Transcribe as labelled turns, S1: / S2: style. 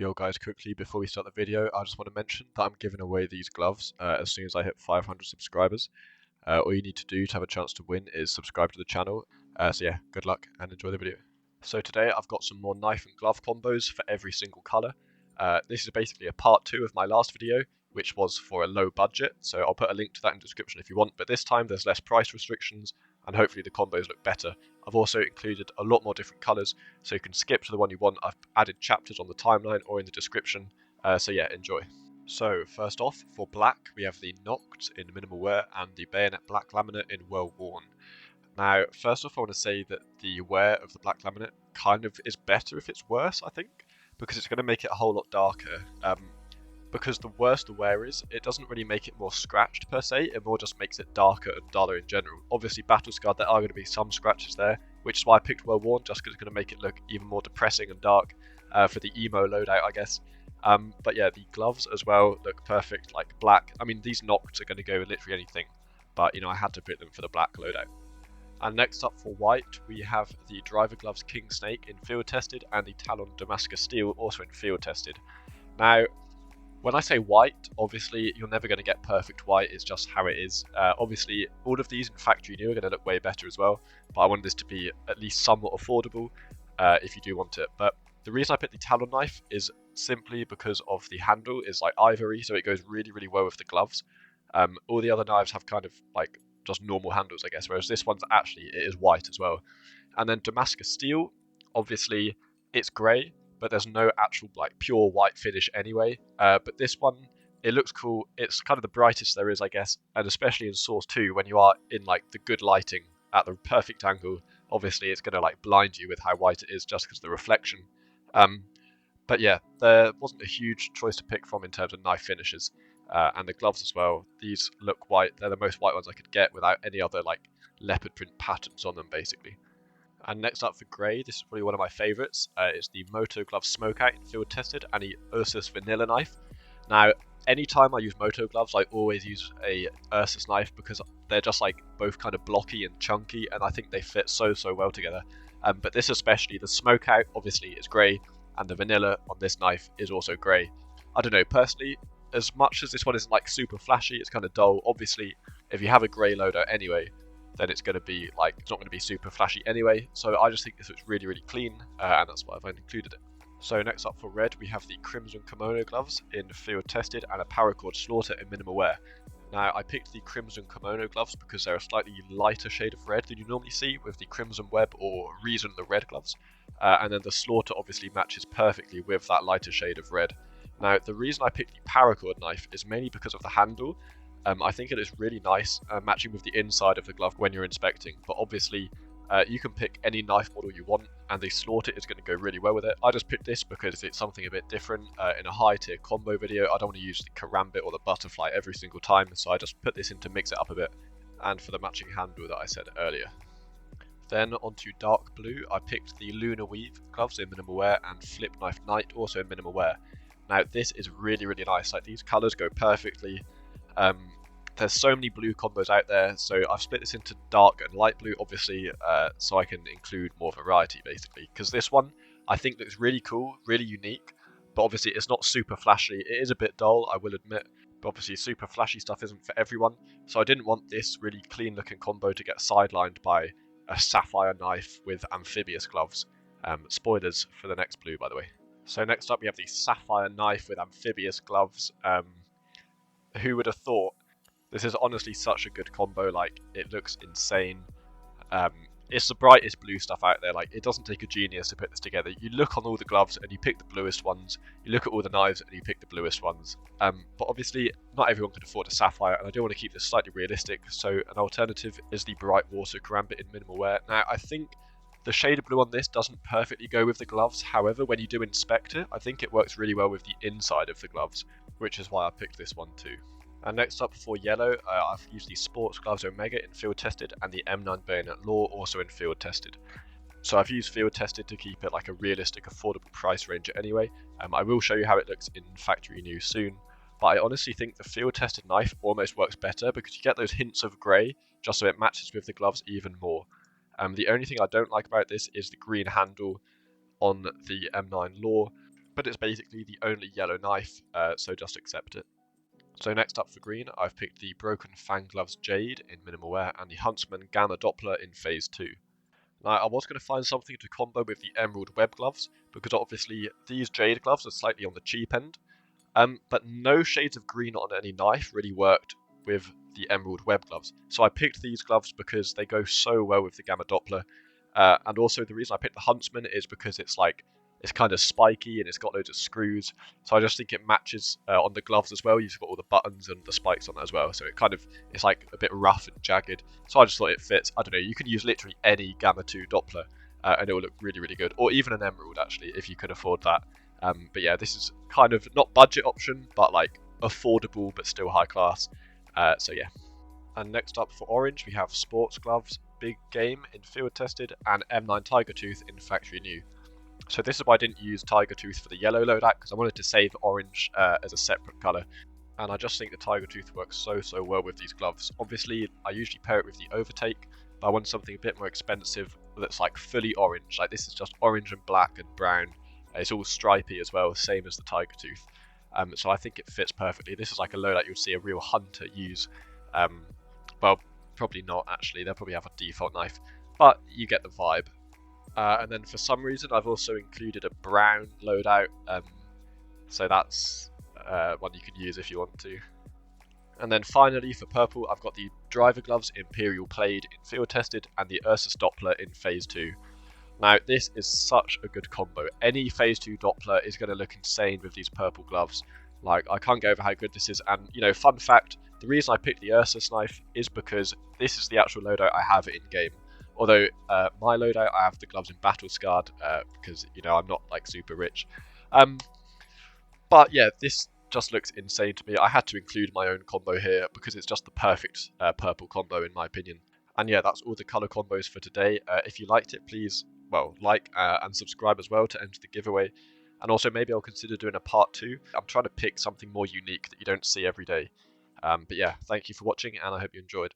S1: Yo guys, quickly before we start the video, I just want to mention that I'm giving away these gloves as soon as I hit 500 subscribers. All you need to do to have a chance to win is subscribe to the channel. So yeah, good luck and enjoy the video. So today I've got some more knife and glove combos for every single colour. This is basically a part 2 of my last video, which was for a low budget, so I'll put a link to that in the description if you want, but this time there's less price restrictions and hopefully the combos look better. I've also included a lot more different colours, so you can skip to the one you want. I've added chapters on the timeline or in the description, so yeah, enjoy. So first off, for black we have the Noct in minimal wear and the Bayonet black laminate in well worn. Now, first off, I want to say that the wear of the black laminate kind of is better if it's worse, I think, because it's going to make it a whole lot darker. Because the worse the wear is, it doesn't really make it more scratched per se, it more just makes it darker and duller in general. Obviously, battle scarred, there are going to be some scratches there, which is why I picked well worn, just because it's going to make it look even more depressing and dark for the emo loadout, I guess. But yeah, the gloves as well look perfect, like black. I mean, these Nocts are going to go with literally anything, but you know, I had to pick them for the black loadout. And next up for white, we have the Driver Gloves King Snake in field tested and the Talon Damascus Steel also in field tested. Now, when I say white, obviously you're never going to get perfect white, it's just how it is. Obviously, all of these in factory new are going to look way better as well, but I wanted this to be at least somewhat affordable if you do want it. But the reason I picked the Talon knife is simply because of the handle is like ivory, so it goes really, really well with the gloves. All the other knives have kind of like just normal handles, I guess, whereas this one's actually, it is white as well. And then Damascus Steel, obviously it's grey, but there's no actual like pure white finish anyway. But this one, it looks cool. It's kind of the brightest there is, I guess, and especially in Source 2 when you are in like the good lighting at the perfect angle, obviously it's going to like blind you with how white it is just because of the reflection. But yeah, there wasn't a huge choice to pick from in terms of knife finishes. And the gloves as well, these look white. They're the most white ones I could get without any other like leopard print patterns on them, basically. And next up for grey, this is probably one of my favourites. It's the Moto Glove Smokeout in field tested and the Ursus Vanilla knife. Now, anytime I use Moto gloves, I always use a Ursus knife because they're just like both kind of blocky and chunky, and I think they fit so well together. But this especially, the Smokeout obviously is grey, and the Vanilla on this knife is also grey. I don't know, personally, as much as this one isn't like super flashy, it's kind of dull. Obviously, if you have a grey loader anyway, then it's going to be like, it's not going to be super flashy anyway. So I just think this looks really, really clean, and that's why I've included it. So next up for red, we have the Crimson Kimono gloves in field tested and a paracord slaughter in minimal wear. Now, I picked the Crimson Kimono gloves because they're a slightly lighter shade of red than you normally see with the Crimson Web or Reason the red gloves. And then the slaughter obviously matches perfectly with that lighter shade of red. Now, the reason I picked the paracord knife is mainly because of the handle. I think it is really nice matching with the inside of the glove when you're inspecting, but obviously you can pick any knife model you want and the slaughter is going to go really well with it. I just picked this because it's something a bit different. In a high tier combo video, I don't want to use the karambit or the butterfly every single time, so I just put this in to mix it up a bit, and for the matching handle that I said earlier. Then onto dark blue, I picked the Lunar Weave gloves in minimal wear and Flip Knife Knight also in minimal wear. Now this is really, really nice, like these colours go perfectly. There's so many blue combos out there, so I've split this into dark and light blue, obviously, so I can include more variety, basically. Because this one, I think looks really cool, really unique, but obviously it's not super flashy. It is a bit dull, I will admit, but obviously super flashy stuff isn't for everyone, so I didn't want this really clean-looking combo to get sidelined by a sapphire knife with amphibious gloves. Spoilers for the next blue, by the way. So next up, we have the sapphire knife with amphibious gloves. Who would have thought? This is honestly such a good combo, like, it looks insane. It's the brightest blue stuff out there, like, it doesn't take a genius to put this together. You look on all the gloves and you pick the bluest ones, you look at all the knives and you pick the bluest ones. But obviously, not everyone can afford a sapphire, and I do want to keep this slightly realistic, so an alternative is the bright water karambit in minimal wear. Now, I think the shade of blue on this doesn't perfectly go with the gloves, however, when you do inspect it, I think it works really well with the inside of the gloves, which is why I picked this one too. And next up for yellow, I've used the Sports Gloves Omega in field tested and the M9 Bayonet Law also in field tested. So I've used field tested to keep it like a realistic, affordable price range anyway. I will show you how it looks in factory new soon, but I honestly think the field tested knife almost works better because you get those hints of grey just so it matches with the gloves even more. The only thing I don't like about this is the green handle on the M9 Law, but it's basically the only yellow knife, so just accept it. So next up for green, I've picked the Broken Fang Gloves Jade in minimal wear and the Huntsman Gamma Doppler in phase 2. Now, I was going to find something to combo with the Emerald Web Gloves, because obviously these Jade gloves are slightly on the cheap end, but no shades of green on any knife really worked with the Emerald Web Gloves. So I picked these gloves because they go so well with the Gamma Doppler, and also the reason I picked the Huntsman is because it's kind of spiky and it's got loads of screws, so I just think it matches on the gloves as well. You've got all the buttons and the spikes on it as well, so it's like a bit rough and jagged, so I just thought it fits. I don't know, you can use literally any Gamma 2 Doppler and it will look really, really good, or even an Emerald actually, if you could afford that. But yeah, this is kind of not budget option, but like affordable but still high class, so yeah. And next up for orange, we have sports gloves, Big Game in field tested, and M9 Tiger Tooth in factory new. So this is why I didn't use Tiger Tooth for the yellow loadout, because I wanted to save orange as a separate colour. And I just think the Tiger Tooth works so well with these gloves. Obviously, I usually pair it with the Overtake, but I want something a bit more expensive that's like fully orange. Like this is just orange and black and brown. It's all stripy as well, same as the Tiger Tooth. So I think it fits perfectly. This is like a loadout you'll see a real hunter use. Well, probably not actually. They'll probably have a default knife, but you get the vibe. And then for some reason, I've also included a brown loadout, so that's one you can use if you want to. And then finally for purple, I've got the driver gloves Imperial Plaid in field tested and the Ursus Doppler in phase 2. Now this is such a good combo. Any phase 2 Doppler is going to look insane with these purple gloves. Like, I can't go over how good this is. And you know, fun fact, the reason I picked the Ursus knife is because this is the actual loadout I have in game. Although my loadout, I have the gloves in battle scarred because you know I'm not like super rich. But yeah, this just looks insane to me. I had to include my own combo here because it's just the perfect purple combo in my opinion. And yeah, that's all the color combos for today. If you liked it, please like and subscribe as well to enter the giveaway. And also maybe I'll consider doing a part 2. I'm trying to pick something more unique that you don't see every day. But yeah, thank you for watching and I hope you enjoyed.